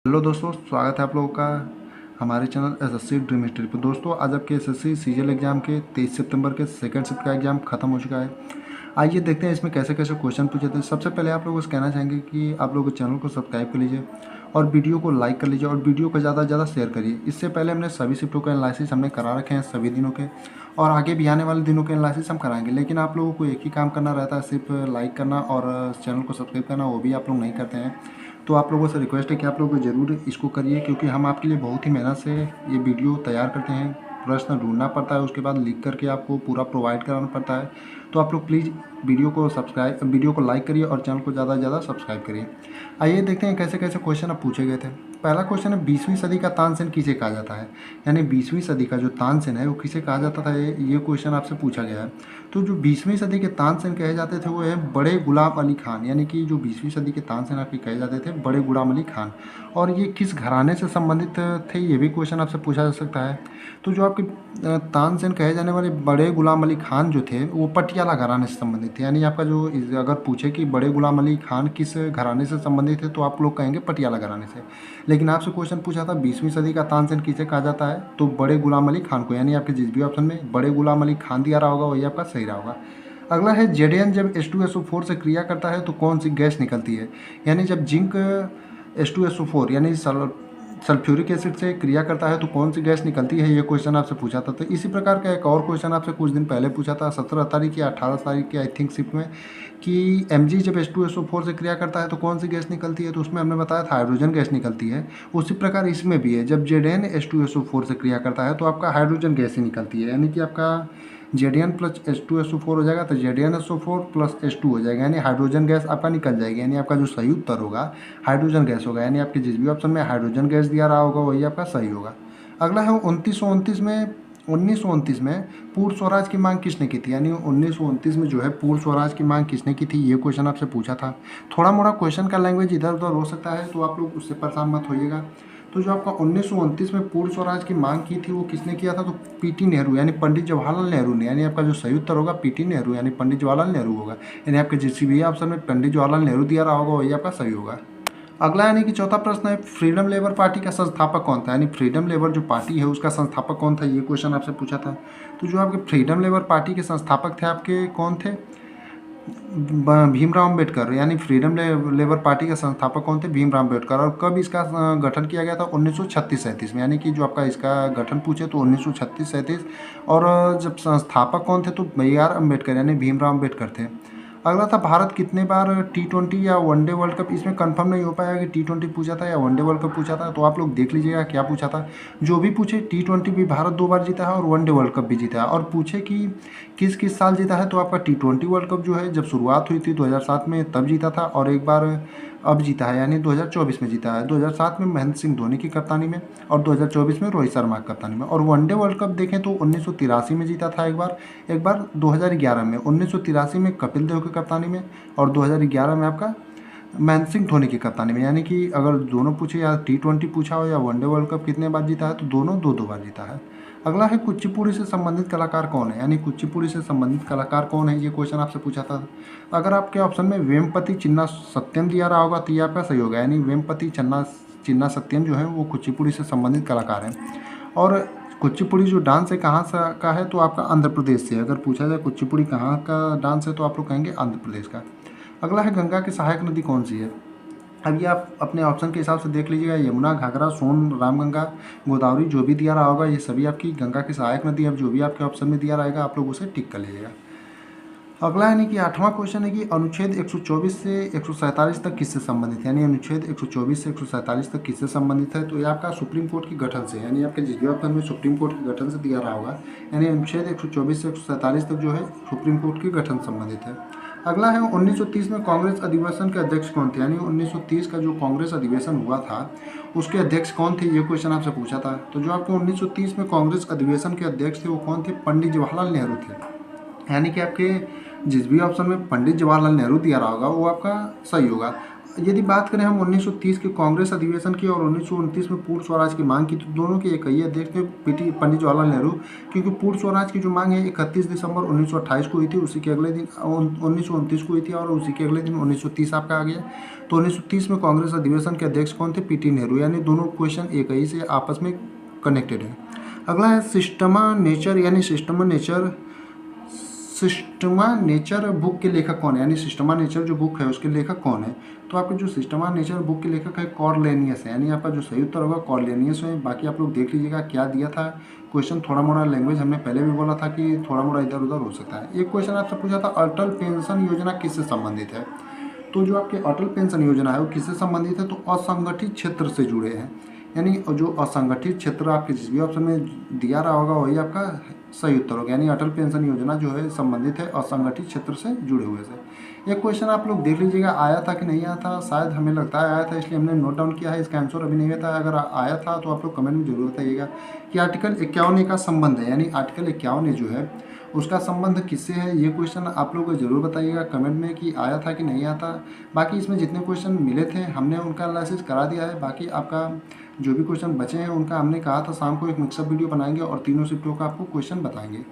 Hello दोस्तों, स्वागत है आप लोगों का हमारे चैनल एसएससी ड्रीम हिस्ट्री पर। दोस्तों, आज आपके एसएससी सीजीएल एग्जाम के 23 सितंबर के सेकंड शिफ्ट का एग्जाम खत्म हो चुका है। आइए देखते हैं इसमें कैसे कैसे क्वेश्चन पूछे थे। सबसे पहले आप लोगों को कहना चाहेंगे कि आप लोग चैनल को सब्सक्राइब कर लीजिए और वीडियो को लाइक कर लीजिए और वीडियो को ज़्यादा से ज़्यादा शेयर करिए। इससे पहले हमने सभी शिफ्टों का एनालिसिस हमने करा रखे हैं सभी दिनों के, और आगे भी आने वाले दिनों के एनालिसिस हम कराएंगे। लेकिन आप लोगों को एक ही काम करना रहता है, सिर्फ लाइक करना और चैनल को सब्सक्राइब करना, वो भी आप लोग नहीं करते हैं। तो आप लोगों से रिक्वेस्ट है कि आप लोग ज़रूर इसको करिए, क्योंकि हम आपके लिए बहुत ही मेहनत से ये वीडियो तैयार करते हैं। प्रश्न ढूंढना पड़ता है, उसके बाद लिख करके आपको पूरा प्रोवाइड कराना पड़ता है। तो आप लोग प्लीज़ वीडियो को लाइक करिए और चैनल को ज़्यादा से ज़्यादा सब्सक्राइब करिए। आइए देखते हैं कैसे कैसे क्वेश्चन अब पूछे गए थे। पहला क्वेश्चन है, 20वीं सदी का तानसेन किसे कहा जाता है? यानी 20वीं सदी का जो तानसेन है वो किसे कहा जाता था, ये क्वेश्चन आपसे पूछा गया है। तो जो 20वीं सदी के तानसेन कहे जाते थे वो है बड़े गुलाम अली खान। यानी कि जो 20वीं सदी के तानसेन आपके कहे जाते थे बड़े गुलाम अली खान। और ये किस घराने से संबंधित थे, ये भी क्वेश्चन आपसे पूछा जा सकता है। तो जो आपके तानसेन कहे जाने वाले बड़े गुलाम अली खान जो थे वो पटियाला घराने से संबंधित थे। यानी आपका जो अगर पूछे कि बड़े गुलाम अली खान किस घराने से संबंधित थे तो आप लोग कहेंगे पटियाला घराने से। लेकिन आपसे क्वेश्चन पूछा था 20वीं सदी का तानसेन किसे कहा जाता है, तो बड़े गुलाम अली खान को। यानी आपके जिस भी ऑप्शन में बड़े गुलाम अली खान दिया रहा होगा वही आपका सही रहा होगा। अगला है, जेडेन जब H2SO4 से क्रिया करता है तो कौन सी गैस निकलती है? यानी जब जिंक H2SO4 यानी सल्फ्यूरिक एसिड से क्रिया करता है तो कौन सी गैस निकलती है, ये क्वेश्चन आपसे पूछा था। तो इसी प्रकार का एक और क्वेश्चन आपसे कुछ दिन पहले पूछा था, 17 तारीख या 18 तारीख की आई थिंक शिफ्ट में, कि Mg जब H2SO4 से क्रिया करता है तो कौन सी गैस निकलती है, तो उसमें हमने बताया था हाइड्रोजन गैस निकलती है। उसी प्रकार इसमें भी है, जब Zn H2SO4 से क्रिया करता है तो आपका हाइड्रोजन गैस ही निकलती है। यानी कि आपका Zn प्लस H2SO4 हो जाएगा तो ZnSO4 प्लस H2 हो जाएगा, यानी हाइड्रोजन गैस आपका निकल जाएगी। यानी आपका जो सही उत्तर होगा हाइड्रोजन गैस होगा। यानी आपके जिस भी ऑप्शन में हाइड्रोजन गैस दिया रहा होगा वही आपका सही होगा। अगला है, 1929 में पूर्ण स्वराज की मांग किसने की थी? यानी 1929 में जो है पूर्ण स्वराज की मांग किसने की थी, ये क्वेश्चन आपसे पूछा था। थोड़ा मोड़ा क्वेश्चन का लैंग्वेज इधर उधर हो सकता है, तो आप लोग उससे परेशान मत होइएगा। तो जो आपका 1929 में पूर्ण स्वराज की मांग की थी वो किसने किया था, तो पीटी नेहरू यानी पंडित जवाहरलाल नेहरू ने। यानी आपका जो सही उत्तर होगा पीटी नेहरू यानी पंडित जवाहरलाल नेहरू होगा। यानी आपके जिस भी ऑप्शन में पंडित जवाहरलाल नेहरू दिया रहा होगा वही आपका सही होगा। अगला यानी कि चौथा प्रश्न है, फ्रीडम लेबर पार्टी का संस्थापक कौन था? यानी फ्रीडम लेबर जो पार्टी है उसका संस्थापक कौन था, ये क्वेश्चन आपसे पूछा था। तो जो आपके फ्रीडम लेबर पार्टी के संस्थापक थे आपके कौन थे? भीमराव अम्बेडकर। यानी फ्रीडम लेबर पार्टी के संस्थापक कौन थे? भीमराव अम्बेडकर। और कब इसका गठन किया गया था? 1936-37 में। यानी कि जो आपका इसका गठन पूछे तो 1936-37। और जब संस्थापक कौन थे तो B.R. अम्बेडकर यानी भीमराव अम्बेडकर थे। अगला था, भारत कितने बार T20 या वनडे वर्ल्ड कप, इसमें कंफर्म नहीं हो पाया कि T20 पूछा था या वनडे वर्ल्ड कप पूछा था, तो आप लोग देख लीजिएगा क्या पूछा था। जो भी पूछे, T20 भी भारत 2 बार जीता है और वनडे वर्ल्ड कप भी जीता है। और पूछे कि किस किस साल जीता है, तो आपका T20 वर्ल्ड कप जो है जब शुरुआत हुई थी 2007 में तब जीता था, और एक बार अब जीता है यानी 2024 में जीता है। 2007 में महेंद्र सिंह धोनी की कप्तानी में और 2024 में रोहित शर्मा की कप्तानी में। और वनडे वर्ल्ड कप देखें तो 1983 में जीता था एक बार 2011 में, 1983 में कपिल देव की कप्तानी में और 2011 में आपका महेंद्र सिंह धोनी की कप्तानी में। यानी कि अगर दोनों पूछे, या T20 पूछा हो या वनडे वर्ल्ड कप कितने बार जीता है, तो दोनों दो दो बार जीता है। अगला है, कुचिपुड़ी से संबंधित कलाकार कौन है? यानी कुचिपुड़ी से संबंधित कलाकार कौन है, ये क्वेश्चन आपसे पूछा था। अगर आपके ऑप्शन में वेमपति चिन्ना सत्यम दिया रहा होगा तो ये आपका सही होगा। यानी वेमपति चिन्ना सत्यम जो है वो कुचिपुड़ी से संबंधित कलाकार हैं। और कुचिपुड़ी जो डांस है कहाँ से का है, तो आपका आंध्र प्रदेश से। अगर पूछा जाए कुचिपुड़ी कहाँ का डांस है तो आप लोग कहेंगे आंध्र प्रदेश का। अगला है, गंगा की सहायक नदी कौन सी है? अब ये आप अपने ऑप्शन के हिसाब से देख लीजिएगा, यमुना, घाघरा, सोन, रामगंगा, गोदावरी, जो भी दिया रहा होगा ये सभी आपकी गंगा की सहायक नदी। अब जो भी आपके ऑप्शन में दिया रहेगा आप लोग उसे टिक कर लीजिएगा। अगला यानी कि 8वां क्वेश्चन है कि अनुच्छेद 124 से 147 तक किससे संबंधित है? यानी अनुच्छेद 124 से 147 तक किससे संबंधित है, तो ये आपका सुप्रीम कोर्ट की गठन से। यानी आपके जिस भी ऑप्शन में सुप्रीम कोर्ट के गठन से दिया रहा होगा, यानी अनुच्छेद 124 से 147 तक जो है सुप्रीम कोर्ट की गठन संबंधित है। अगला है, 1930 में कांग्रेस अधिवेशन के अध्यक्ष कौन थे? यानी 1930 का जो कांग्रेस अधिवेशन हुआ था उसके अध्यक्ष कौन थे, ये क्वेश्चन आपसे पूछा था। तो जो आपको 1930 में कांग्रेस अधिवेशन के अध्यक्ष थे वो कौन थे? पंडित जवाहरलाल नेहरू थे। यानी कि आपके जिस भी ऑप्शन में पंडित जवाहरलाल नेहरू दिया रहा होगा वो आपका सही होगा। यदि बात करें हम 1930 के कांग्रेस अधिवेशन की और 1929 में पूर्ण स्वराज की मांग की, तो दोनों की एक ही है। देखते हैं पंडित जवाहरलाल नेहरू, क्योंकि पूर्ण स्वराज की जो मांग है 31 दिसंबर 1928 को हुई थी, उसी के अगले दिन 1929 को हुई थी और उसी के अगले दिन 1930 आपका आ गया। तो 1930 में कांग्रेस अधिवेशन के अध्यक्ष कौन थे? पीटी नेहरू। यानी दोनों क्वेश्चन एक ही से आपस में कनेक्टेड है। अगला है सिस्टमा नेचर, यानी सिस्टमा नेचर बुक के लेखक कौन है? यानी सिस्टमा नेचर जो बुक है उसके लेखक कौन है? तो आपके जो सिस्टमा नेचर बुक के लेखक है कॉर्लेनियस है। यानी आपका जो सही उत्तर होगा कॉर्लेनियस है। बाकी आप लोग देख लीजिएगा क्या दिया था क्वेश्चन। थोड़ा मोड़ा लैंग्वेज हमने पहले भी बोला था कि थोड़ा मोड़ा इधर उधर हो सकता है। एक क्वेश्चन आपसे पूछा था अटल पेंशन योजना किससे संबंधित है? तो जो आपके अटल पेंशन योजना है वो किससे संबंधित है? तो असंगठित क्षेत्र से जुड़े हैं। यानी जो असंगठित क्षेत्र आपके जिस भी ऑप्शन में दिया रहा होगा वही आपका सही उत्तर होगा। यानी अटल पेंशन योजना जो है संबंधित है असंगठित क्षेत्र से जुड़े हुए से। एक क्वेश्चन आप लोग देख लीजिएगा आया था कि नहीं आया था, शायद हमें लगता है आया था इसलिए हमने नोट डाउन किया है। इसका आंसर अभी नहीं आता है। अगर आया था तो आप लोग कमेंट में जरूर बताइएगा कि आर्टिकल 51 का संबंध है। यानी आर्टिकल 51 जो है उसका संबंध किससे है? ये क्वेश्चन आप लोग जरूर बताइएगा कमेंट में कि आया था कि नहीं आया था। बाकी इसमें जितने क्वेश्चन मिले थे हमने उनका एनालिसिस करा दिया है। बाकी आपका जो भी क्वेश्चन बचे हैं उनका हमने कहा था शाम को एक मिक्सअप वीडियो बनाएंगे और तीनों शिफ्टों का आपको क्वेश्चन बताएंगे।